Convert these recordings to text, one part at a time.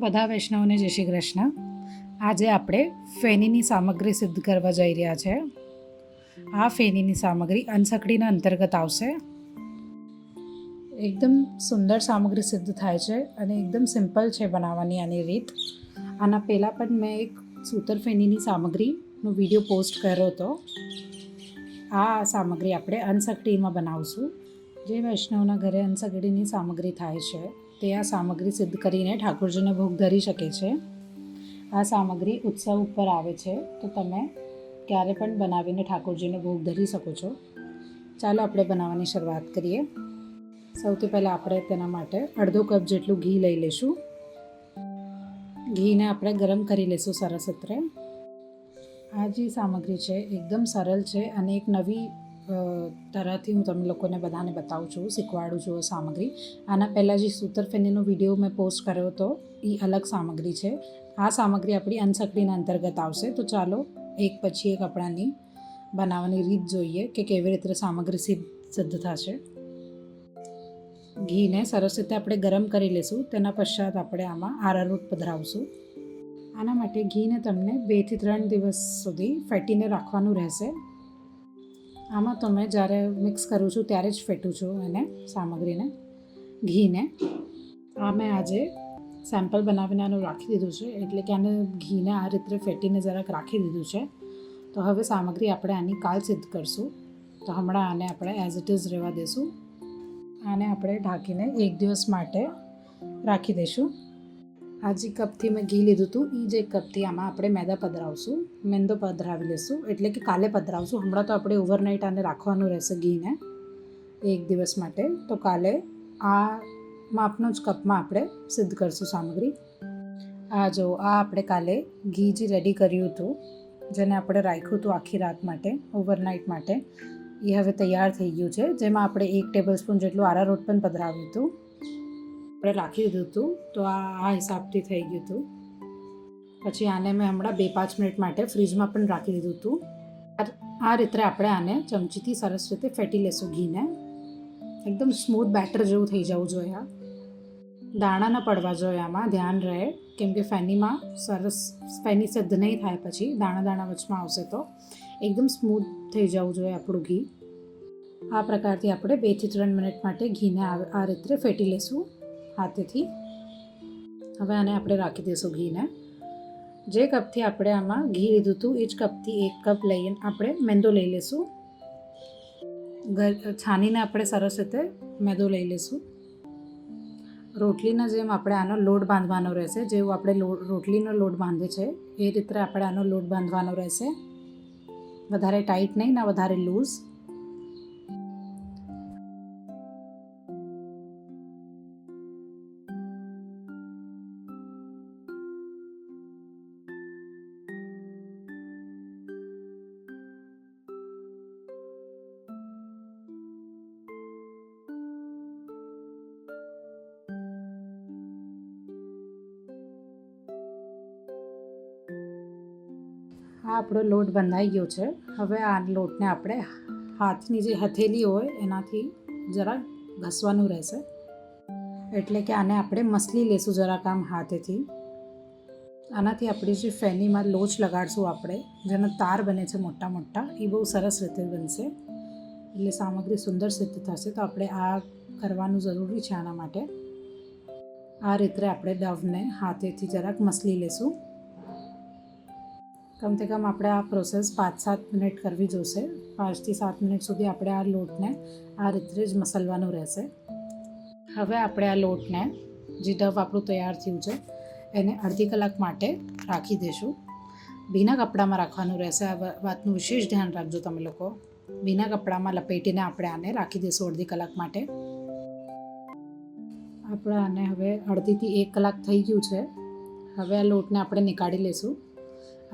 બધા વૈષ્ણવને જય શ્રી કૃષ્ણ. આજે આપણે ફેનીની સામગ્રી સિદ્ધ કરવા જઈ રહ્યા છે. આ ફેનીની સામગ્રી અનસકડીના અંતર્ગત આવશે. એકદમ સુંદર સામગ્રી સિદ્ધ થાય છે અને એકદમ સિમ્પલ છે બનાવવાની આની રીત. આના પહેલાં પણ મેં એક સૂતર ફેનીની સામગ્રીનો વિડીયો પોસ્ટ કર્યો હતો. આ સામગ્રી આપણે અનસકડીમાં બનાવશું. જે વૈષ્ણવના ઘરે અનસકડીની સામગ્રી થાય છે તે આ સામગ્રી સિદ્ધ કરીને ઠાકોરજીને ભોગ ધરી શકે છે. આ સામગ્રી ઉત્સવ ઉપર આવે છે તો તમે ક્યારે પણ બનાવીને ઠાકોરજીને ભોગ ધરી શકો છો. ચાલો આપણે બનાવવાની શરૂઆત કરીએ. સૌથી પહેલાં આપણે તેના માટે અડધો કપ જેટલું ઘી લઈ લઈશું. ઘીને આપણે ગરમ કરી લઈશું સરસ રીતે. આ જે સામગ્રી છે એકદમ સરળ છે અને એક નવી તરહથી હું તમે લોકોને બધાને બતાવું છું, શીખવાડું છું આ સામગ્રી. આના પહેલાં જે સૂતર ફેનીનો વિડીયો મેં પોસ્ટ કર્યો હતો એ અલગ સામગ્રી છે. આ સામગ્રી આપણી અનસકડીના અંતર્ગત આવશે. તો ચાલો એક પછી એક આપણાની બનાવવાની રીત જોઈએ કે કેવી રીતે સામગ્રી સિદ્ધ થશે. ઘીને સરસ રીતે આપણે ગરમ કરી લઈશું. તેના પશ્ચાત આપણે આમાં આરારોટ પધરાવશું. આના માટે ઘીને તમને 2 થી 3 દિવસ સુધી ફેટીને રાખવાનું રહેશે. આમાં તો મેં જ્યારે મિક્સ કરું છું ત્યારે જ ફેટું છું એને સામગ્રીને, ઘીને. આ મેં આજે સેમ્પલ બનાવીને આનું રાખી દીધું છે, એટલે કે આને ઘીને આ રીતે ફેટીને જરાક રાખી દીધું છે. તો હવે સામગ્રી આપણે આની કાલ સિદ્ધ કરશું. તો હમણાં આને આપણે એઝ ઇટ ઇઝ રહેવા દઈશું. આને આપણે ઢાંકીને 1 દિવસ માટે રાખી દઈશું. આ જે કપથી મેં ઘી લીધું હતું એ જે કપથી આમાં આપણે મેંદો પધરાવી લઈશું, એટલે કે કાલે પધરાવશું. હમણાં તો આપણે ઓવરનાઇટ આને રાખવાનું રહેશે ઘીને 1 દિવસ માટે. તો કાલે આ માપનો જ કપમાં આપણે સિદ્ધ કરશું સામગ્રી. આ જો આ આપણે કાલે ઘી જે રેડી કર્યું હતું, જેને આપણે રાખ્યું હતું આખી રાત માટે, ઓવરનાઇટ માટે, એ હવે તૈયાર થઈ ગયું છે. જેમાં આપણે 1 ટેબલ સ્પૂન જેટલું આરારોટ પણ પધરાવ્યું હતું, આપણે રાખી દીધું હતું. તો આ હિસાબથી થઈ ગયું હતું. પછી આને મેં હમણાં 2-5 મિનિટ માટે ફ્રીજમાં પણ રાખી દીધું હતું. આ રીતે આપણે આને ચમચીથી સરસ રીતે ફેટી લેશું ઘીને. એકદમ સ્મૂથ બેટર જેવું થઈ જવું જોઈએ. દાણા ન પડવા જોઈએ, આમાં ધ્યાન રહે, કેમ કે ફેનીમાં ફેની સિદ્ધ નહીં થાય પછી દાણા વચમાં આવશે. તો એકદમ સ્મૂથ થઈ જવું જોઈએ આપણું ઘી. આ પ્રકારથી આપણે 2 થી 3 મિનિટ માટે ઘીને આ રીતે ફેટી લઈશું હાથેથી. હવે આને આપણે રાખી દઈશું ઘીને. જે કપથી આપણે આમાં ઘી લીધું હતું એ જ કપથી 1 કપ લઈને આપણે મેંદો લઈ લઈશું. છાનીને આપણે સરસ રીતે મેંદો લઈ લઈશું. રોટલીના જેમ આપણે આનો લોટ બાંધવાનો રહેશે. જેવું આપણે રોટલીનો લોટ બાંધે છે એ રીતે આપણે આનો લોટ બાંધવાનો રહેશે. વધારે ટાઈટ નહીં ને વધારે લૂઝ. આ આપણો લોટ બંધાઈ ગયો છે. હવે આ લોટને આપણે હાથની જે હથેલી હોય એનાથી જરાક ઘસવાનું રહેશે. એટલે કે આને આપણે મસલી લેશું જરાક આમ હાથેથી. આનાથી આપણી જે ફેનીમાં લોચ લગાડશું આપણે, જેનો તાર બને છે મોટા મોટા, એ બહુ સરસ રીતે બનશે. એટલે સામગ્રી સુંદર સિદ્ધ થશે. તો આપણે આ કરવાનું જરૂરી છે. આના માટે આ રીતે આપણે ડવને હાથેથી જરાક મસલી લેશું. કમસે કમ આપણે આ પ્રોસેસ 5-7 મિનિટ કરવી જોશે. 5 થી 7 મિનિટ સુધી આપણે આ લોટને આ રીતે જ મસલવાનું રહેશે. હવે આપણે આ લોટને, જે ડવ આપણું તૈયાર થયું છે, એને અડધી કલાક માટે રાખી દઈશું. ભીના કપડામાં રાખવાનું રહેશે. આ વાતનું વિશેષ ધ્યાન રાખજો તમે લોકો. ભીના કપડામાં લપેટીને આપણે આને રાખી દઈશું અડધી કલાક માટે. આપણે આને હવે અડધીથી 1 કલાક થઈ ગયું છે. હવે આ લોટને આપણે નીકાળી લઈશું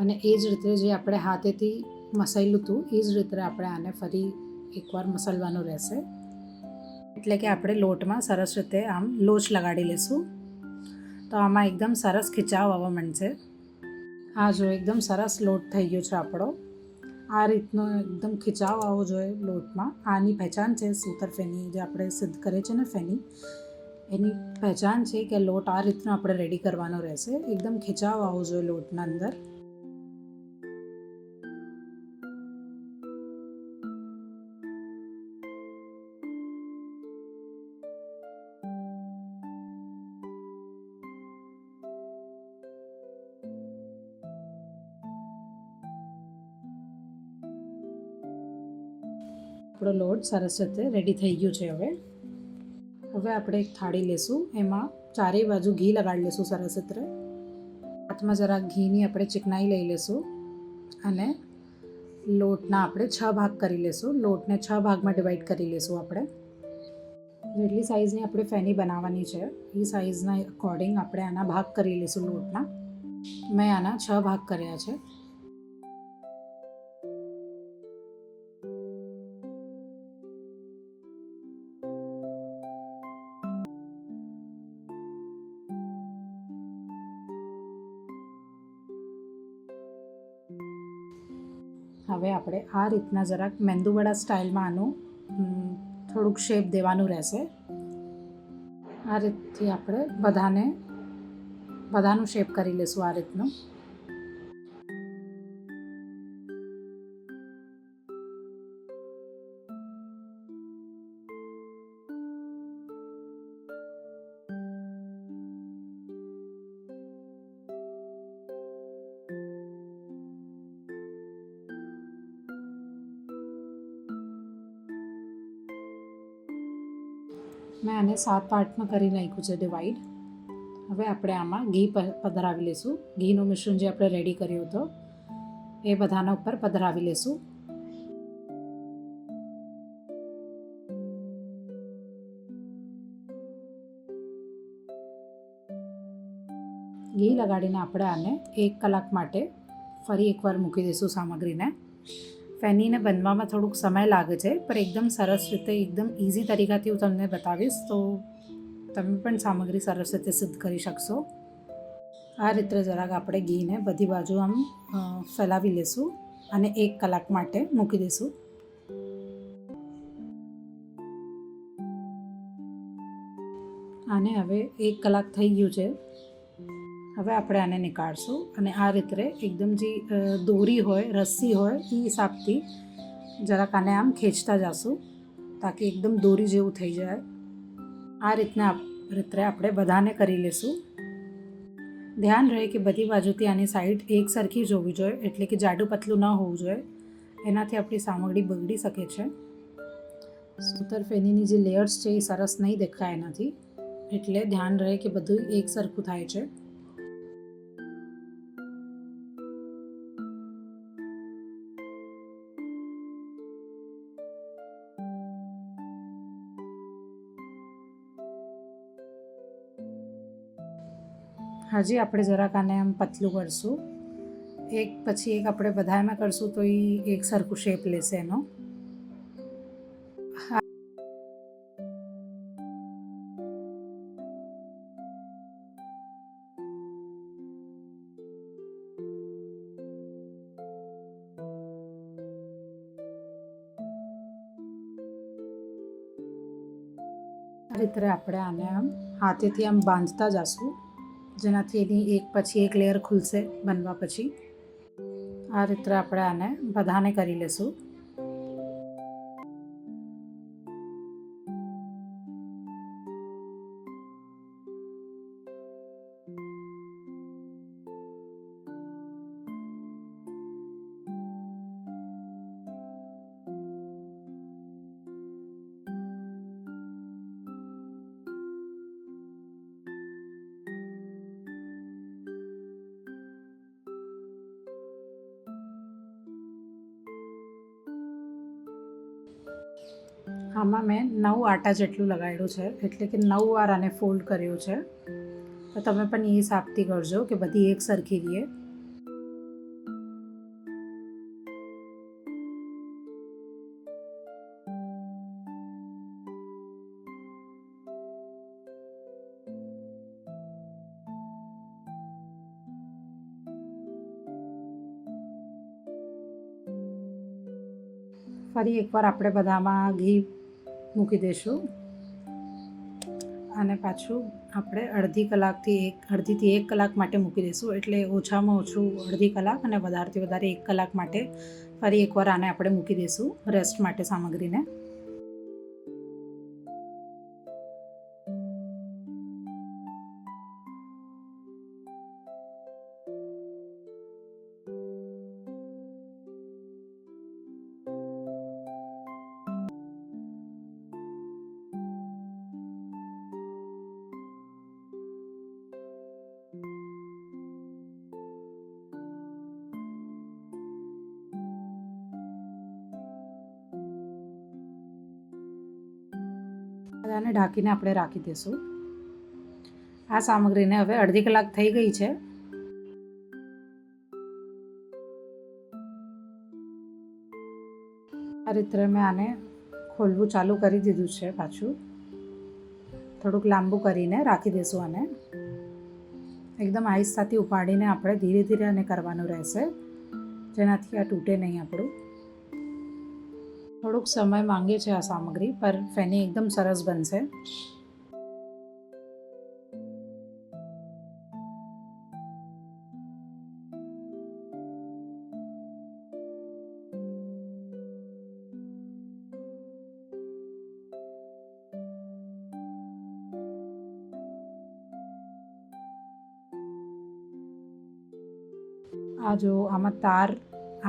અને એ જ રીતે જે આપણે હાથેથી મસાયેલું હતું એ જ રીતે આપણે આને ફરી એકવાર મસલવાનું રહેશે. એટલે કે આપણે લોટમાં સરસ રીતે આમ લોચ લગાડી લઈશું. તો આમાં એકદમ સરસ ખીચાવ આવવા માંડશે. આ જો એકદમ સરસ લોટ થઈ ગયો છે આપણો. આ રીતનો એકદમ ખીચાવ આવવો જોઈએ લોટમાં. આની પહેચાન છે સૂતર ફેની, જે આપણે સિદ્ધ કરે છે ને ફેની, એની પહેચાન છે કે લોટ આ રીતનો આપણે રેડી કરવાનો રહેશે. એકદમ ખેંચાવ આવવો જોઈએ લોટના અંદર. આપણો લોટ સરસ રીતે રેડી થઈ ગયો છે. હવે આપણે એક થાળી લેશું. એમાં ચારેય બાજુ ઘી લગાડી લેશું સરસ રીતે. હાથમાં જરાક ઘીની આપણે ચીકણાઈ લઈ લેશું અને લોટના આપણે 6 ભાગ કરી લેશું. લોટને 6 ભાગમાં ડિવાઈડ કરી લેશું. આપણે જેટલી સાઇઝની આપણે ફેની બનાવવાની છે એ સાઇઝના અકોર્ડિંગ આપણે આના ભાગ કરી લઈશું લોટના. મેં આના 6 ભાગ કર્યા છે. હવે આપણે આ રીતના જરાક મેંદુવડા સ્ટાઇલમાં આનું થોડુંક શેપ દેવાનું રહેશે. આ રીતથી આપણે બધાનું શેપ કરી લઈશું આ રીતનું. મેં આને 7 પાર્ટમાં કરી નાખ્યું છે ડિવાઈડ. હવે આપણે આમાં ઘી પધરાવી લઈશું. ઘીનું મિશ્રણ જે આપણે રેડી કર્યું હતું એ બધાના ઉપર પધરાવી લઈશું. ઘી લગાડીને આપણે આને 1 કલાક માટે ફરી એકવાર મૂકી દઈશું સામગ્રીને. ફેનીને બનવામાં થોડુંક સમય લાગે છે, પણ એકદમ સરસ રીતે એકદમ ઇઝી તરીકાથી હું તમને બતાવીશ, તો તમે પણ સામગ્રી સરસ રીતે સિદ્ધ કરી શકશો. આ રીતે જરાક આપણે ઘીને બધી બાજુ આમ ફેલાવી લઈશું અને 1 કલાક માટે મૂકી દઈશું. આને હવે 1 કલાક થઈ ગયું છે. હવે આપણે આને નીકાળશું અને આ રીતે એકદમ જે દોરી હોય, રસ્સી હોય એ હિસાબથી જરાક આને આમ ખેંચતા જશું તાકી એકદમ દોરી જેવું થઈ જાય. આ રીતે આપણે બધાને કરી લઈશું. ધ્યાન રહે કે બધી બાજુથી આની સાઈડ એક સરખી જ હોવી જોઈએ, એટલે કે જાડું પતલું ન હોવું જોઈએ. એનાથી આપણી સામગ્રી બગડી શકે છે. સૂતર ફેનીની જે લેયર્સ છે એ સરસ નહીં દેખાય એનાથી, એટલે ધ્યાન રહે કે બધું એક સરખું થાય છે. હજી આપણે જરાક આને આમ પતલું કરશું. એક પછી એક આપણે બધામાં કરશું તો એ એક સરખું શેપ લેશે એનો. આ રીતે આપણે આને આમ હાથેથી આમ બાંધતા જશું, જેનાથી એની એક પછી એક લેયર ખુલશે બનવા પછી. આ રીતે આપણે આને બધાને કરી લઈશું. આમાં મેં 9 આટા જેટલું લગાડ્યું છે, એટલે કે 9 વાર આને ફોલ્ડ કર્યો છે. તો તમે પણ એ હિસાબથી કરજો કે બધી એક સરખી રહે. ફરી એકવાર આપણે બધામાં ઘી મૂકી દઈશું. અને પાછું આપણે અડધીથી એક કલાક માટે મૂકી દઈશું. એટલે ઓછામાં ઓછું અડધી કલાક અને વધારેથી વધારે 1 કલાક માટે ફરી એકવાર આને આપણે મૂકી દઈશું રેસ્ટ માટે સામગ્રીને. આને ઢાંકીને આપણે રાખી દઈશું. આ સામગ્રીને હવે અડધી કલાક થઈ ગઈ છે. આ રીતે મેં આને ખોલવું ચાલુ કરી દીધું છે. પાછું થોડુંક લાંબુ કરીને રાખી દઈશું. આને એકદમ આહિસ્તાથી ઉપાડીને આપણે ધીરે ધીરે આને કરવાનું રહેશે, જેનાથી આ તૂટે નહીં આપણું. થોડુંક સમય માંગે છે આ સામગ્રી, પર ફેની એકદમ સરસ બનશે. આ જો આમાં તાર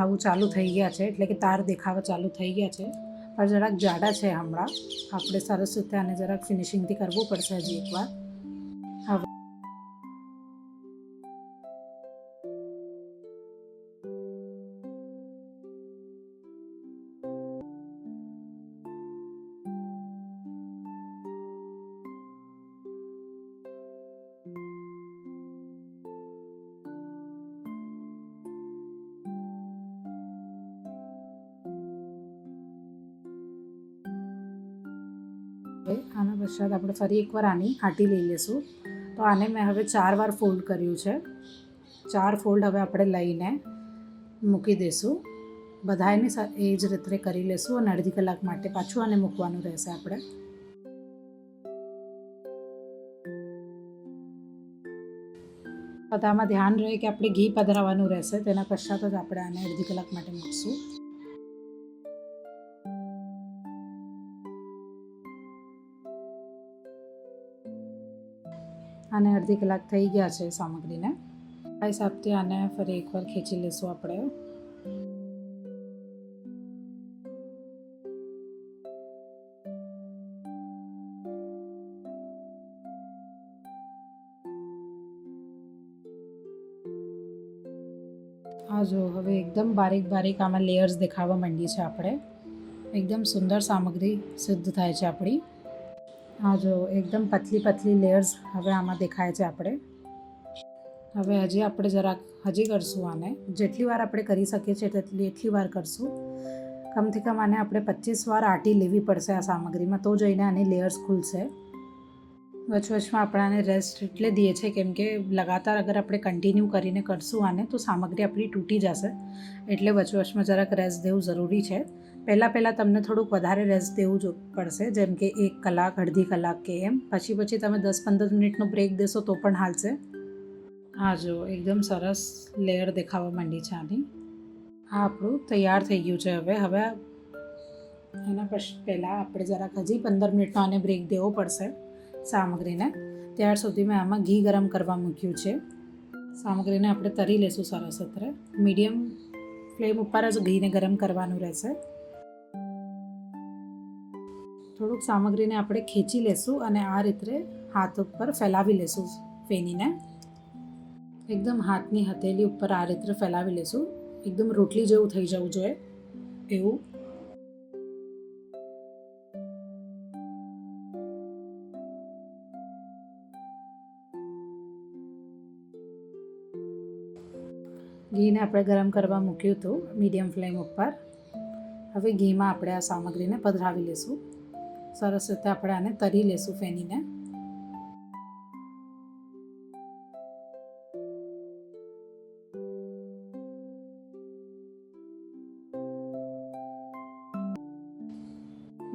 આવું ચાલુ થઈ ગયા છે, એટલે કે તાર દેખાવા ચાલુ થઈ ગયા છે, પણ જરાક જાડા છે. હમણાં આપણે સરસ રીતે આને જરાક ફિનિશિંગથી કરવું પડશે હજી એકવાર. હવે આના પશ્ચાત આપણે ફરી એકવાર આની આટી લઈ લઈશું. તો આને મેં હવે 4 વાર ફોલ્ડ કર્યું છે. 4 ફોલ્ડ હવે આપણે લઈને મૂકી દઈશું. બધાની એ જ રીતે કરી લઈશું અને અડધી કલાક માટે પાછું આને મૂકવાનું રહેશે આપણે. બધામાં ધ્યાન રહે કે આપણે ઘી પધરાવવાનું રહેશે. તેના પશ્ચાત જ આપણે આને અડધી કલાક માટે મૂકશું. આને અડધી કલાક થઈ ગયા છે સામગ્રીને. આ હિસાબથી આને ફરી એકવાર ખેંચી લઈશું આપણે. આ જો હવે એકદમ બારીક બારીક આમાં લેયર્સ દેખાવા માંડી છે. આપણે એકદમ સુંદર સામગ્રી સિદ્ધ થાય છે આપણી. આ જો એકદમ પતલી પતલી લેયર્સ હવે આમાં દેખાય છે. આપણે હવે હજી કરશું આને. જેટલી વાર આપણે કરી શકીએ છીએ એટલી વાર કરશું. કમથી કમ આને આપણે 25 વાર આટી લેવી પડશે આ સામગ્રીમાં, તો જઈને આની લેયર્સ ખુલશે. વચવચમાં આપણે આને રેસ્ટ એટલે દઈએ છીએ કેમ કે લગાતાર અગર આપણે કન્ટિન્યુ કરીને કરશું આને તો સામગ્રી આપણી તૂટી જશે. એટલે વચવચમાં જરાક રેસ્ટ દેવું જરૂરી છે. પહેલાં તમને થોડુંક વધારે રેસ્ટ દેવું પડશે, જેમ કે 1 કલાક, અડધી કલાક કે એમ. પછી તમે 10-15 મિનિટનો બ્રેક દેશો તો પણ હાલશે. આ જો એકદમ સરસ લેયર દેખાવા માંડી છે આની. આ આપણું તૈયાર થઈ ગયું છે. હવે એના પહેલાં આપણે જરાક હજી 15 મિનિટનો આને બ્રેક દેવો પડશે સામગ્રીને. ત્યાર સુધી મેં આમાં ઘી ગરમ કરવા મૂક્યું છે. સામગ્રીને આપણે તરી લેશું સરસ રીતે. મીડિયમ ફ્લેમ ઉપર જ ઘીને ગરમ કરવાનું રહેશે. થોડુંક સામગ્રીને આપણે ખેંચી લેશું અને આ રીતે હાથ ઉપર ફેલાવી લેશું ફેનીને. એકદમ હાથની હથેળી ઉપર આ રીતે ફેલાવી લેશું. એકદમ રોટલી જેવું થઈ જવું જોઈએ એવું. ઘીને આપણે ગરમ કરવા મૂક્યું હતું મીડિયમ ફ્લેમ ઉપર. હવે ઘીમાં આપણે આ સામગ્રીને પધરાવી લેશું. સરસ રીતે આપણે આને તરી લેશું ફેનીને.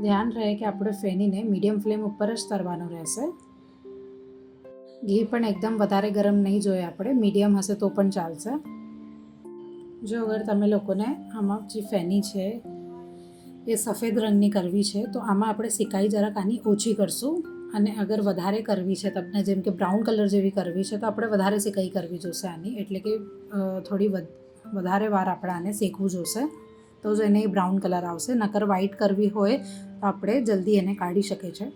ધ્યાન રહે કે આપણે ફેનીને મીડિયમ ફ્લેમ ઉપર જ તરવાનું રહેશે. ઘી પણ એકદમ વધારે ગરમ નહીં જોઈએ આપણે, મીડિયમ હશે તો પણ ચાલશે. જો અગર તમે લોકોને આમાં જે ફેની છે એ સફેદ રંગની કરવી છે તો આમાં આપણે સિકાઈ જરાક આની ઓછી કરશું. અને અગર વધારે કરવી છે તમને, જેમ કે બ્રાઉન કલર જેવી કરવી છે, તો આપણે વધારે સિકાઈ કરવી જોશે આની. એટલે કે થોડી વધારે વાર આપણે આને શેકવું જોશે, તો જ એને બ્રાઉન કલર આવશે. નકર વ્હાઈટ કરવી હોય તો આપણે જલ્દી એને કાઢી શકીએ છીએ.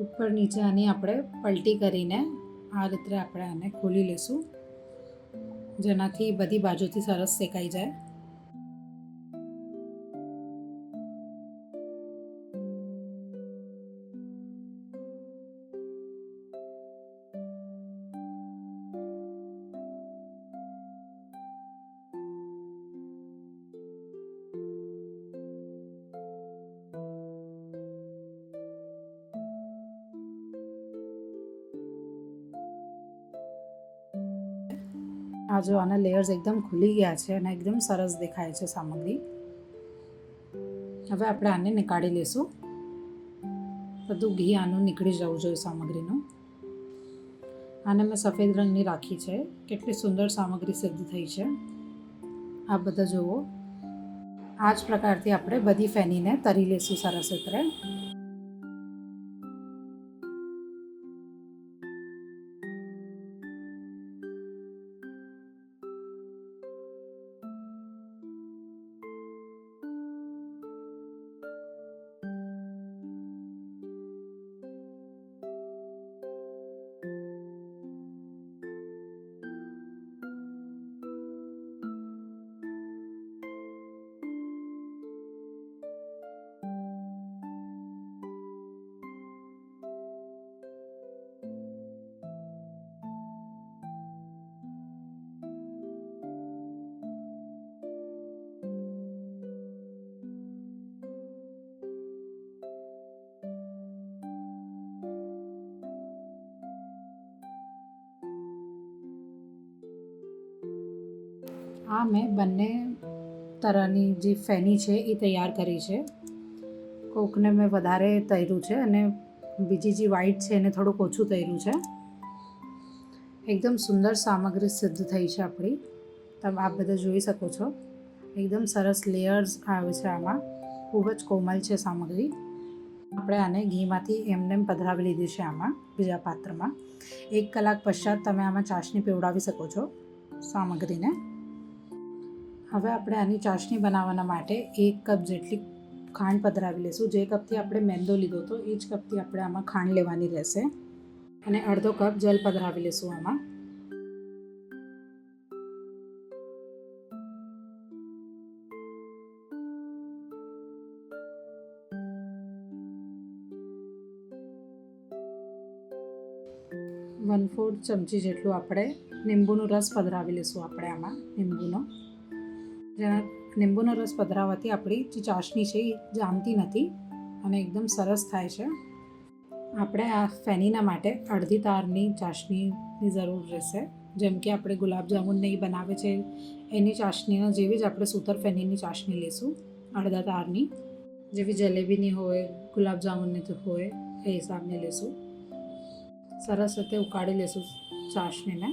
ઉપર નીચે આની આપણે પલટી કરીને આ રીતે આપણે આને ખોલી લઈશું, જેનાથી બધી બાજુથી સરસ શેકાઈ જાય. આ જો આના લેયર્સ એકદમ ખુલી ગયા છે અને એકદમ સરસ દેખાય છે સામગ્રી. હવે આપણે આને નીકાળી લઈશું. બધું ઘી આનું નીકળી જવું જોઈએ સામગ્રીનું. આને મેં સફેદ રંગની રાખી છે. કેટલી સુંદર સામગ્રી સિદ્ધ થઈ છે આ બધા જુઓ. આ જ પ્રકારથી આપણે બધી ફેનીને તરી લઈશું સરસ રીતે. આ મેં બંને તરહની જે ફેની છે એ તૈયાર કરી છે. કોકને મેં વધારે તળ્યું છે અને બીજી જે વ્હાઈટ છે એને થોડુંક ઓછું તળ્યું છે. એકદમ સુંદર સામગ્રી સિદ્ધ થઈ છે આપણી. તમે આપ બધા જોઈ શકો છો. એકદમ સરસ લેયર્સ આવે છે આમાં. ખૂબ જ કોમલ છે સામગ્રી. આપણે આને ઘીમાંથી એમને પધરાવી લીધી છે આમાં બીજા પાત્રમાં. 1 કલાક પશ્ચાત તમે આમાં ચાસણી પીવડાવી શકો છો સામગ્રીને. હવે આપણે આની ચાસણી બનાવવાના માટે 1 કપ જેટલી ખાંડ પધરાવી લઈશું. જે કપથી આપણે મેંદો લીધો હતો એ જ કપથી આપણે આમાં ખાંડ લેવાની રહેશે. અને અડધો કપ જલ પધરાવી લઈશું આમાં. વન ફોર્થ ચમચી જેટલું આપણે લીંબુનો રસ પધરાવી લઈશું આપણે આમાં. લીંબુનો રસ પધરાવવાથી આપણી જે ચાસણી છે એ જામતી નથી અને એકદમ સરસ થાય છે. આપણે આ ફેનીના માટે અડધી તારની ચાસણીની જરૂર રહેશે. જેમ કે આપણે ગુલાબજામુનને એ બનાવે છે એની ચાસણીના જેવી જ આપણે સૂતર ફેનીની ચાસણી લઈશું, અડધા તારની. જેવી જલેબીની હોય, ગુલાબજામુનની તો હોય એ હિસાબની લઈશું. સરસ રીતે ઉકાળી લઈશું ચાસણીને.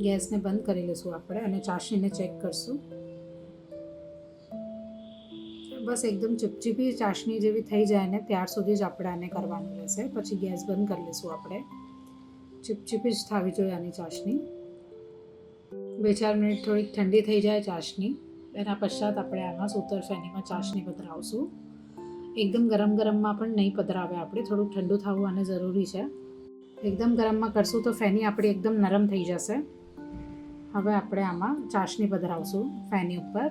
ગેસને બંધ કરી લઈશું આપણે અને ચાસણીને ચેક કરશું. બસ એકદમ ચીપચીપી ચાસણી જેવી થઈ જાય ને ત્યાર સુધી જ આપણે આને કરવાનું રહેશે. પછી ગેસ બંધ કરી લઈશું આપણે. ચીપચીપી જ થવી જોઈએ આની ચાસણી. 2-4 મિનિટ થોડીક ઠંડી થઈ જાય ચાસણી, એના પશ્ચાત આપણે આમાં સૂતર ફેનીમાં ચાસણી પધરાવશું. એકદમ ગરમમાં પણ નહીં પધરાવે આપણે, થોડુંક ઠંડુ થવું આને જરૂરી છે. એકદમ ગરમમાં કરશું તો ફેની આપણી એકદમ નરમ થઈ જશે. હવે આપણે આમાં ચાસણી પધરાવશું ફેની ઉપર.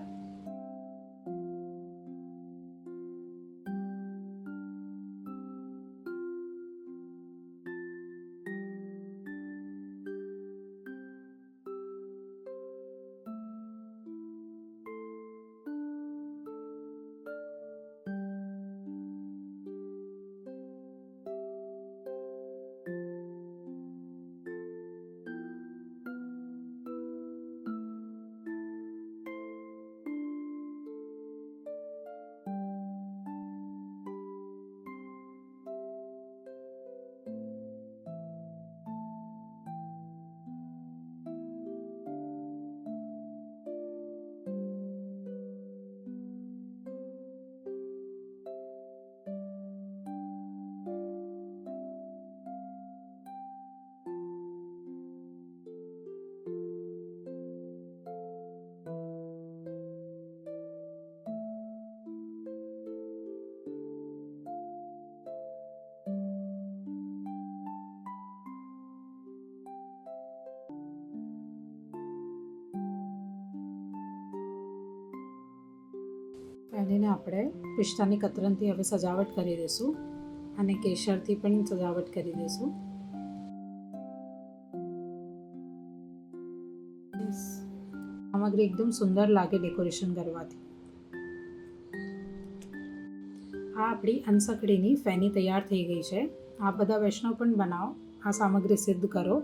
પેનીને આપણે પિસ્તાની કતરનથી હવે સજાવટ કરી દઈશું અને કેસરથી પણ સજાવટ કરી દઈશું. સામગ્રી એકદમ સુંદર લાગે ડેકોરેશન કરવાથી. આ આપણી અનસકડીની ફેની તૈયાર થઈ ગઈ છે. આ બધા વૈષ્ણવ પણ બનાવો, આ સામગ્રી સિદ્ધ કરો.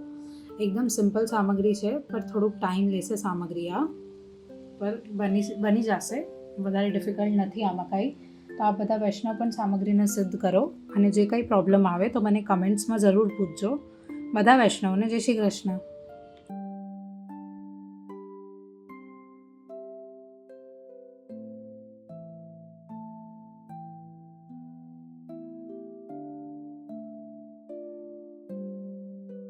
એકદમ સિમ્પલ સામગ્રી છે, પર થોડુંક ટાઈમ લેશે સામગ્રી આ, પર બની જશે. વધારે ડિફિકલ્ટ નથી આમાં કાંઈ. તો આ બધા વૈષ્ણવ પણ સામગ્રીને સિદ્ધ કરો અને જે કંઈ પ્રોબ્લેમ આવે તો મને કમેન્ટ્સમાં જરૂર પૂછજો. બધા વૈષ્ણવને જય શ્રી કૃષ્ણ.